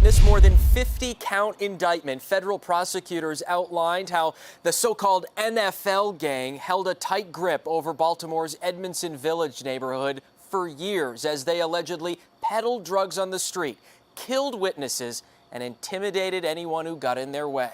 This more than 50-count indictment, federal prosecutors outlined how the so-called NFL gang held a tight grip over Baltimore's Edmondson Village neighborhood for years as they allegedly peddled drugs on the street, killed witnesses, and intimidated anyone who got in their way.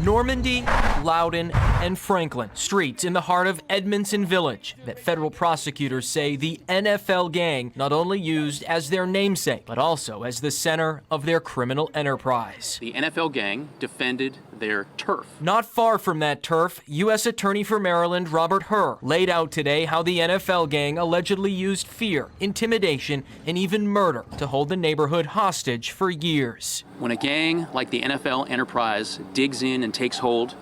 Normandy, Loudon, and Franklin, streets in the heart of Edmondson Village that federal prosecutors say the NFL gang not only used as their namesake, but also as the center of their criminal enterprise. The NFL gang defended their turf. Not far from that turf, U.S. Attorney for Maryland Robert Hur laid out today how the NFL gang allegedly used fear, intimidation, and even murder to hold the neighborhood hostage for years. When a gang like the NFL enterprise digs in and takes hold,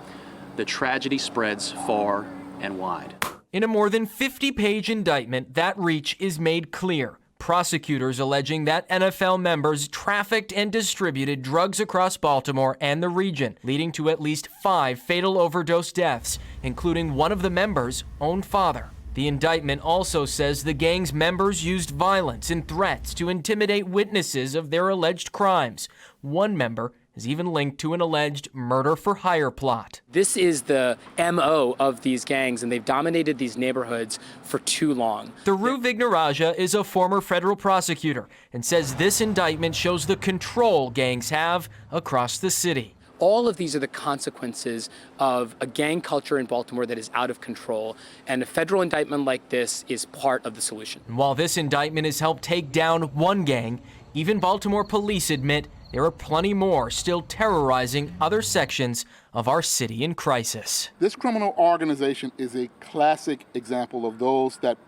the tragedy spreads far and wide. In a more than 50-page indictment, that reach is made clear. Prosecutors alleging that NFL members trafficked and distributed drugs across Baltimore and the region, leading to at least 5 fatal overdose deaths, including one of the members' own father. The indictment also says the gang's members used violence and threats to intimidate witnesses of their alleged crimes. One member is even linked to an alleged murder-for-hire plot. This is the MO of these gangs, and they've dominated these neighborhoods for too long. Thuru Vignaraja is a former federal prosecutor and says this indictment shows the control gangs have across the city. All of these are the consequences of a gang culture in Baltimore that is out of control, and a federal indictment like this is part of the solution. And while this indictment has helped take down one gang, even Baltimore police admit there are plenty more still terrorizing other sections of our city in crisis. This criminal organization is a classic example of those that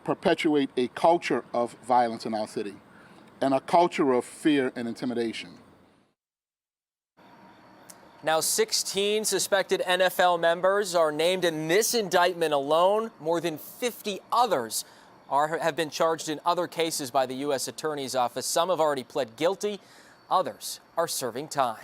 perpetuate a culture of violence in our city and a culture of fear and intimidation. Now, 16 suspected NFL members are named in this indictment alone. More than 50 others have been charged in other cases by the U.S. Attorney's Office. Some have already pled guilty. Others are serving time.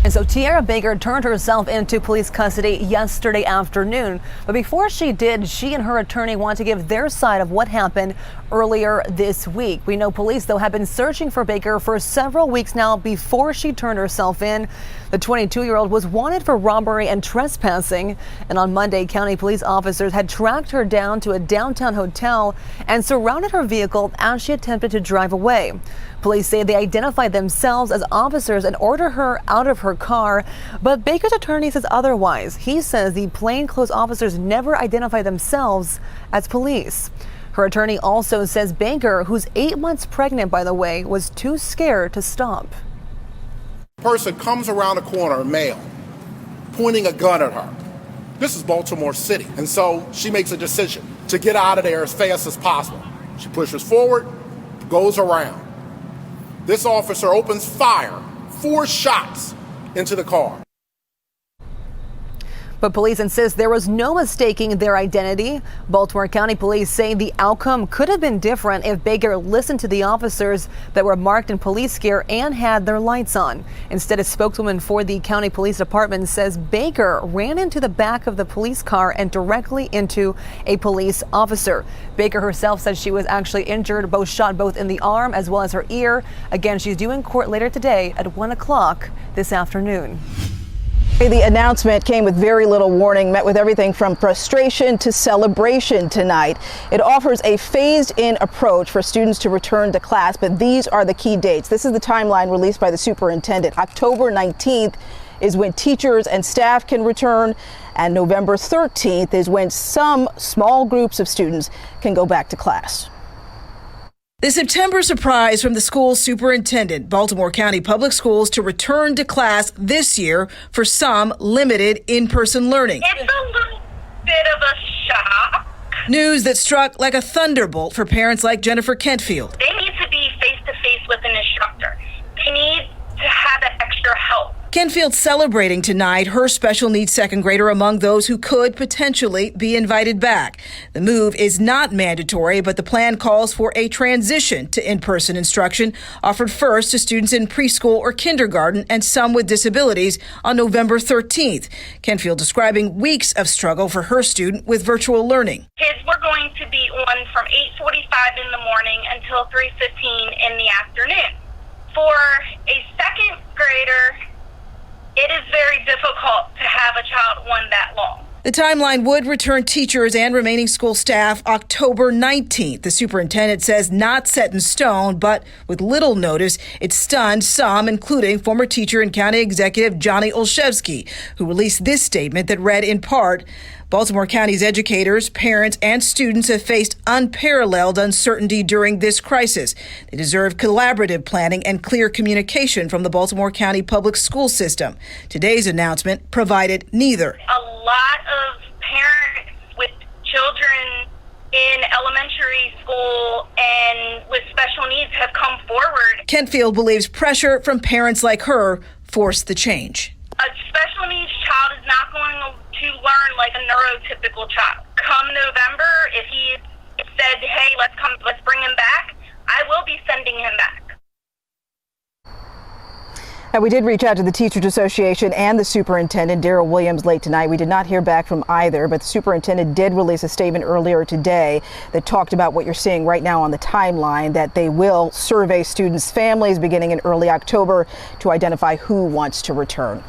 And so Tiara Baker turned herself into police custody yesterday afternoon. But before she did, she and her attorney want to give their side of what happened earlier this week. We know police, though, have been searching for Baker for several weeks now before she turned herself in. The 22-year-old was wanted for robbery and trespassing. And on Monday, county police officers had tracked her down to a downtown hotel and surrounded her vehicle as she attempted to drive away. Police say they identified themselves as officers and ordered her out of her car, but Baker's attorney says otherwise. He says the plainclothes officers never identified themselves as police. Her attorney also says Baker, who's 8 months pregnant, by the way, was too scared to stop. Person comes around the corner, a male, pointing a gun at her. This is Baltimore City, and so she makes a decision to get out of there as fast as possible. She pushes forward, goes around. This officer opens fire, 4 shots into the car. But police insist there was no mistaking their identity. Baltimore County Police say the outcome could have been different if Baker listened to the officers that were marked in police gear and had their lights on. Instead, a spokeswoman for the county police department says Baker ran into the back of the police car and directly into a police officer. Baker herself says she was actually injured, shot both in the arm as well as her ear. Again, she's due in court later today at 1 o'clock this afternoon. The announcement came with very little warning, met with everything from frustration to celebration tonight. It offers a phased-in approach for students to return to class, but these are the key dates. This is the timeline released by the superintendent. October 19th is when teachers and staff can return, and November 13th is when some small groups of students can go back to class. The September surprise from the school superintendent, Baltimore County Public Schools, to return to class this year for some limited in-person learning. It's a little bit of a shock. News that struck like a thunderbolt for parents like Jennifer Kentfield. They need to be face-to-face with an instructor. They need to have that extra help. Kentfield celebrating tonight her special needs second grader among those who could potentially be invited back. The move is not mandatory, but the plan calls for a transition to in-person instruction offered first to students in preschool or kindergarten and some with disabilities on November 13th. Kentfield describing weeks of struggle for her student with virtual learning. Kids were going to be on from 8:45 in the morning until 3:15 in the afternoon. For The timeline would return teachers and remaining school staff October 19th. The superintendent says not set in stone, but with little notice, it stunned some, including former teacher and county executive Johnny Olszewski, who released this statement that read in part, Baltimore County's educators, parents, and students have faced unparalleled uncertainty during this crisis. They deserve collaborative planning and clear communication from the Baltimore County public school system. Today's announcement provided neither. A lot of parents with children in elementary school and with special needs have come forward. Kentfield believes pressure from parents like her forced the change. A special needs child is not going to learn like a neurotypical child. Come November, if he said, hey, let's bring him back, I will be sending him back. Now, we did reach out to the Teachers Association and the superintendent, Darrell Williams, late tonight. We did not hear back from either, but the superintendent did release a statement earlier today that talked about what you're seeing right now on the timeline, that they will survey students' families beginning in early October to identify who wants to return.